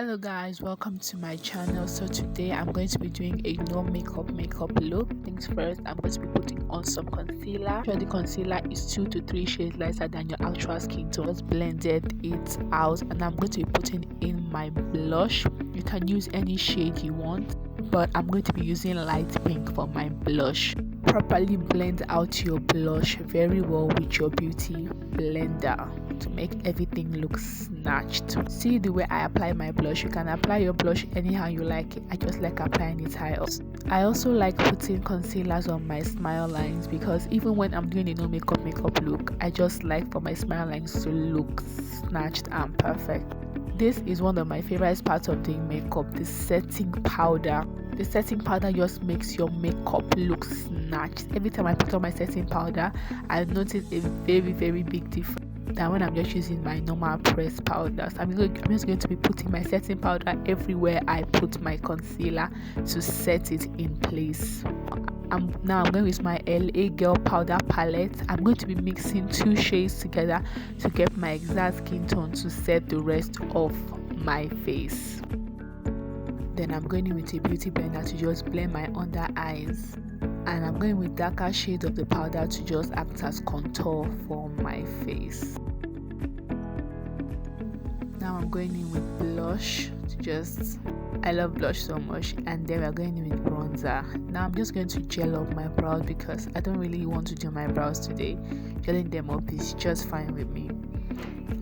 Hello guys, welcome to my channel. So today I'm going to be doing a no makeup look. Things first, I'm going to be putting on some concealer. Sure, the concealer is 2 to 3 shades lighter than your actual skin tone. Just blended it out, and I'm going to be putting in my blush. You can use any shade you want, but I'm going to be using light pink for my blush. Properly blend out your blush very well with your beauty blender to make everything look snatched. See the way I apply my blush? You can apply your blush anyhow you like it. I just like applying it high up. I also like putting concealers on my smile lines, because even when I'm doing a no makeup look, I just like for my smile lines to look snatched and perfect. This is one of my favorite parts of doing makeup, the setting powder. The setting powder just makes your makeup look snatched. Every time I put on my setting powder, I notice a very big difference than when I'm just using my normal pressed powders. I'm just going to be putting my setting powder everywhere I put my concealer to set it in place. Now I'm going with my LA Girl powder palette. I'm going to be mixing 2 shades together to get my exact skin tone to set the rest of my face. Then I'm going in with a beauty blender to just blend my under eyes, and I'm going with darker shades of the powder to just act as contour for my face. Now I'm going in with blush I love blush so much, and then we're going in with bronzer. Now I'm just going to gel up my brows because I don't really want to do my brows today. Gelling them up is just fine with me.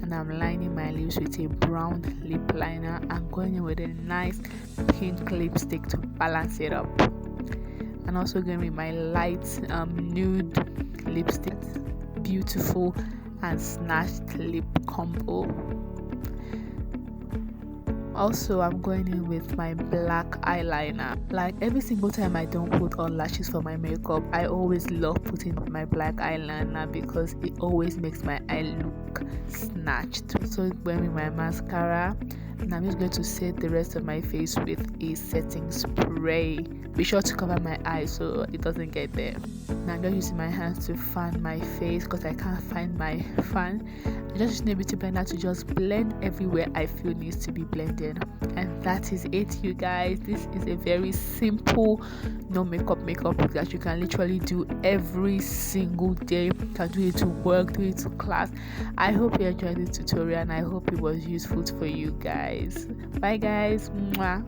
And I'm lining my lips with a brown lip liner and going in with a nice pink lipstick to balance it up. And also going with my light nude lipstick, beautiful and snatched lip combo. Also, I'm going in with my black eyeliner. Like every single time I don't put on lashes for my makeup, I always love putting my black eyeliner because it always makes my eye look snatched. So going with my mascara, and I'm just going to set the rest of my face with a setting spray. Be sure to cover my eyes so it doesn't get there. Now I'm just using my hands to fan my face because I can't find my fan. I'm just using a beauty blender to just blend everywhere I feel needs to be blended. And that is it, you guys. This is a very simple no makeup look that you can literally do every single day. You can do it to work, do it to class. I hope you enjoyed this tutorial, and I hope it was useful for you guys. Bye guys. Mwah.